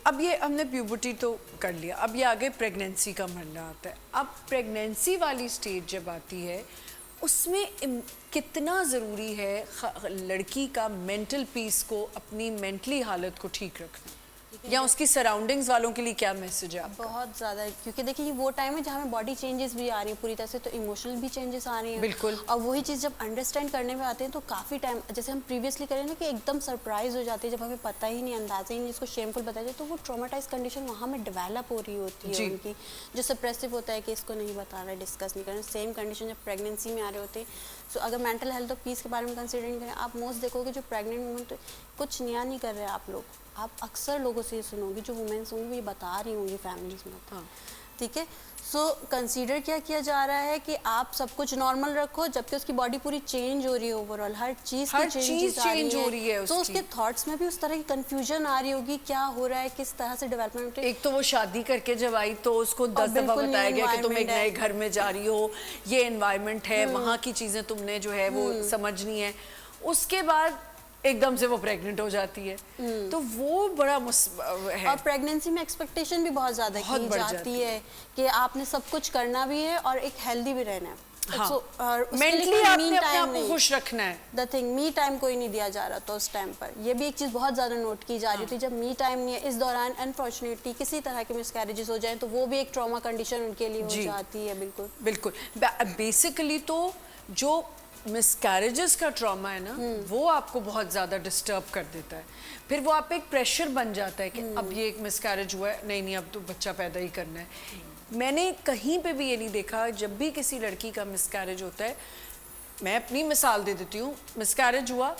अब ये हमने प्यूबर्टी तो कर लिया, अब ये आगे प्रेगनेंसी का मरना आता है। अब प्रेगनेंसी वाली स्टेज जब आती है उसमें कितना ज़रूरी है लड़की का मेंटल पीस को, अपनी मेंटली हालत को ठीक रखना, या उसकी सराउंडिंग्स वालों के लिए क्या मैसेज है आपका? बहुत ज़्यादा, क्योंकि देखिए वो टाइम है जहाँ में बॉडी चेंजेस भी आ रही है पूरी तरह से, तो इमोशनल भी चेंजेस आ रही हैं। बिल्कुल। और वही चीज़ जब अंडरस्टैंड करने में आते हैं तो काफ़ी टाइम, जैसे हम प्रीवियसली करें ना कि एकदम सरप्राइज हो जाती है जब हमें पता ही नहीं, अंदाजा ही नहीं, जिसको शेमफुल बताया जाए, तो वो ट्रॉमाटाइज कंडीशन वहाँ में डेवलप हो रही होती है उनकी, जो सप्रेसिव होता है कि इसको नहीं बता रहा है, डिस्कस नहीं कर रहे। सेम कंडीशन जब प्रेगनेंसी में आ रहे होते हैं। सो अगर मेंटल हेल्थ और पीस के बारे में कंसिडर नहीं करें, आप मोस्ट देखोगे जो प्रेग्नेंट वुमेन तो कुछ नया नहीं कर रहे हैं आप लोग, आप अक्सर लोगों से ये सुनोगे, जो वुमेन्स होंगी वो ये बता रही होंगी फैमिलीज में। हाँ, ठीक है। सो कंसीडर क्या किया जा रहा है कि आप सब कुछ नॉर्मल रखो, जबकि उसकी बॉडी पूरी चेंज हो रही है, ओवरऑल हर चीज़ चेंज हो रही है, तो उसके थॉट्स में भी उस तरह की कंफ्यूजन आ रही होगी, क्या हो रहा है, किस तरह से डेवलपमेंट। एक तो वो शादी करके जब आई तो उसको 10 दफा बताया गया कि तुम एक नए घर में जा रही हो, ये एनवायरनमेंट है, वहाँ की चीज़ें तुमने जो है वो समझनी है। उसके बाद एकदम से वो प्रेग्नेंट हो जाती है, तो वो बड़ा है। और प्रेगनेंसी में एक्सपेक्टेशन भी बहुत ज़्यादा की जाती है कि आपने सब कुछ करना भी है और एक हेल्दी भी रहना है। हाँ, मेंटली आपने अपने आप को खुश रखना है। द थिंग, मी टाइम कोई नहीं दिया जा रहा था उस टाइम पर, ये भी एक चीज़ बहुत ज़्यादा नोट की जा रही थी। जब मी टाइम नहीं है, इस दौरान अनफॉर्चुनेटली किसी तरह के मिसकैरेजेस हो जाए तो वो भी एक ट्रॉमा कंडीशन उनके लिए हो जाती है। बिल्कुल बिल्कुल। बेसिकली तो जो मिसकैरेजेस का ट्रॉमा है ना, वो आपको बहुत ज़्यादा डिस्टर्ब कर देता है। फिर वो आप एक प्रेशर बन जाता है कि अब ये एक मिसकैरेज हुआ है, नहीं अब तो बच्चा पैदा ही करना है। मैंने कहीं पे भी ये नहीं देखा, जब भी किसी लड़की का मिसकैरेज होता है, मैं अपनी मिसाल दे देती हूँ, मिसकैरेज हुआ,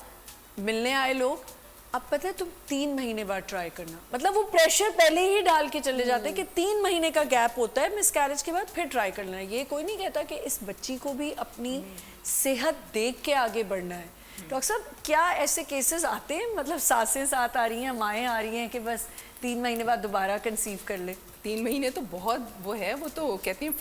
मिलने आए लोग, अब पता है तुम 3 महीने बाद ट्राई करना, मतलब वो प्रेशर पहले ही डाल के चले जाते हैं कि 3 महीने का गैप होता है मिसकैरेज के बाद, फिर ट्राई करना है। ये कोई नहीं कहता कि इस बच्ची को भी अपनी सेहत देख के आगे बढ़ना है। डॉक्टर साहब, क्या ऐसे केसेस आते हैं, मतलब सासें साथ आ रही हैं, माएँ आ रही हैं कि बस 3 महीने बाद दोबारा कंसीव कर ले? 3 महीने तो बहुत वो है, वो तो कहती हैं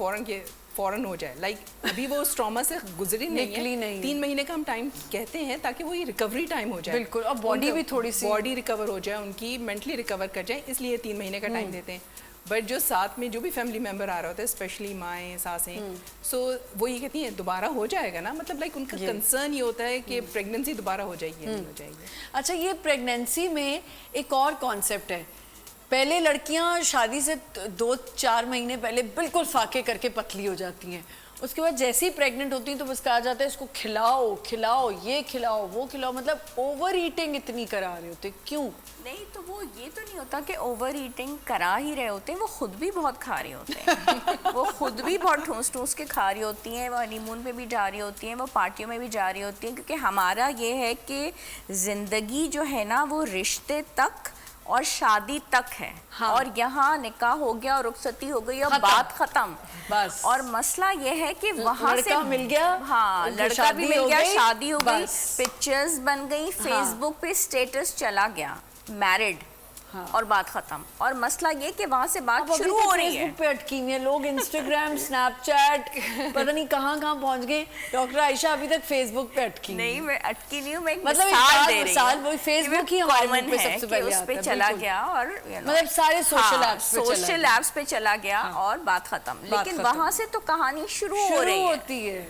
फ़ौरन हो जाए, लाइक अभी वो उस ट्रॉमा से गुजरी नहीं। 3 महीने का हम टाइम कहते हैं ताकि वो ये रिकवरी टाइम हो जाए। बिल्कुल, और बॉडी भी थोड़ी सी बॉडी रिकवर हो जाए, उनकी मेंटली रिकवर कर जाए, इसलिए 3 महीने का टाइम देते हैं। बट जो साथ में जो भी फैमिली मेंबर आ रहा होता है, स्पेशली माएँ सासें, सो वो ये कहती हैं दोबारा हो जाएगा ना, मतलब लाइक उनका कंसर्न ये होता है कि प्रेगनेंसी दोबारा हो जाएगी, नहीं हो जाएगी। अच्छा, ये प्रेगनेंसी में एक और कॉन्सेप्ट है, पहले लड़कियां शादी से 2-4 महीने पहले बिल्कुल फाके करके पतली हो जाती हैं, उसके बाद जैसे ही प्रेग्नेंट होती हैं तो बस कहा जाता है इसको खिलाओ, ये खिलाओ, वो खिलाओ, मतलब ओवर ईटिंग इतनी करा रहे होते, क्यों? नहीं तो वो ये तो नहीं होता कि ओवर ईटिंग करा ही रहे होते हैं, वो खुद भी बहुत खा रहे होते हैं। वो खुद भी बहुत ठूस के खा रही होती हैं, वो हनीमून पे भी जा रही होती हैं, वो पार्टियों में भी जा रही होती हैं, क्योंकि हमारा ये है कि ज़िंदगी जो है ना वो रिश्ते तक और शादी तक है। हाँ। और यहाँ निकाह हो गया और रुखसती हो गई और बात खत्म बस। और मसला ये है कि वहाँ से मिल गया, हाँ, लड़का भी मिल गया, शादी हो गई, पिक्चर्स बन गई, फेसबुक पे स्टेटस चला गया, मैरिड, हाँ। और बात खत्म। और मसला ये कि वहाँ से बात शुरू हो रही है। फेसबुक पे अटकी हुई है लोग, इंस्टाग्राम, स्नैपचैट, पता नहीं कहाँ पहुँच गए। डॉक्टर आयशा अभी तक फेसबुक पे अटकी नहीं, मैं अटकी नहीं हूँ, मैं मतलब मिसाल दे रही हूँ। वो फेसबुक ही हमारे मुंह पे सबसे पहले आता है, चला गया और मतलब सारे सोशल ऐप्स पे चला गया और बात खत्म। लेकिन वहाँ से तो कहानी शुरू हो रही होती है,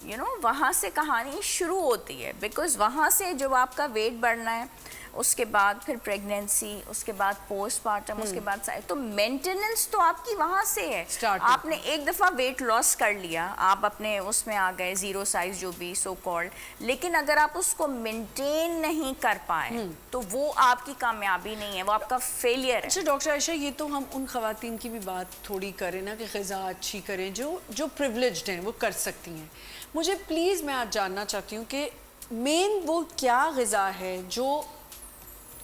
यू नो, वहाँ से कहानी शुरू होती है, बिकॉज वहाँ से जब आपका वेट बढ़ना है, उसके बाद फिर प्रेगनेंसी, उसके बाद पोस्टमार्टम, उसके बाद तो मेंटेनेंस तो आपकी वहाँ से है। आपने एक दफ़ा वेट लॉस कर लिया, आप अपने उसमें आ गए, 0 साइज जो भी सो कॉल्ड, लेकिन अगर आप उसको मेंटेन नहीं कर पाए तो वो आपकी कामयाबी नहीं है, वो आपका फेलियर है। अच्छा डॉक्टर आयशा, ये तो हम उन ख़वातीन की भी बात थोड़ी करें ना कि ग़िज़ा अच्छी करें, जो प्रिविलेज्ड हैं, वो कर सकती हैं। मुझे प्लीज़, मैं आज जानना चाहती हूँ कि मेन वो क्या ग़िज़ा है जो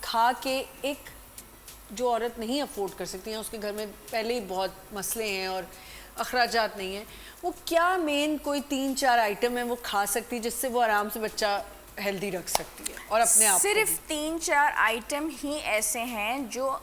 खा के एक जो औरत नहीं अफोर्ड कर सकती है, उसके घर में पहले ही बहुत मसले हैं और अखराजात नहीं हैं, वो क्या मेन कोई 3-4 आइटम है वो खा सकती है जिससे वो आराम से बच्चा हेल्दी रख सकती है और अपने आप? सिर्फ 3-4 आइटम ही ऐसे हैं जो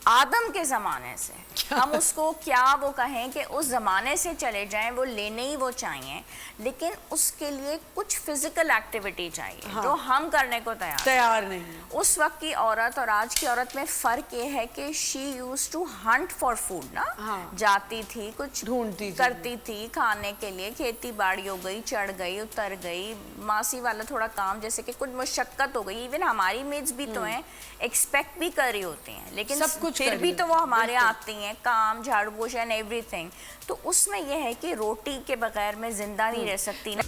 आदम के ज़माने से, हम उसको क्या वो कहें कि उस ज़माने से चले जाएं, वो लेने ही वो चाहिए, लेकिन उसके लिए कुछ फिजिकल एक्टिविटी चाहिए जो हम करने को तैयार नहीं है। उस वक्त की औरत और आज की औरत में फ़र्क ये है कि she use to hunt for food ना, जाती थी, कुछ ढूंढती थी, करती थी खाने के लिए, खेती बाड़ी हो गई, चढ़ गई, उतर गई, मासी वाला थोड़ा काम, जैसे कि कुछ मुशक्क़त हो गई। इवन हमारी मेड्स भी तो हैं, एक्सपेक्ट भी कर रही होती हैं, लेकिन सब कुछ फिर भी तो वो हमारे आती हैं, काम, झाड़ू पोछा एंड एवरीथिंग। तो उसमें यह है कि रोटी के बगैर मैं जिंदा नहीं रह सकती ना।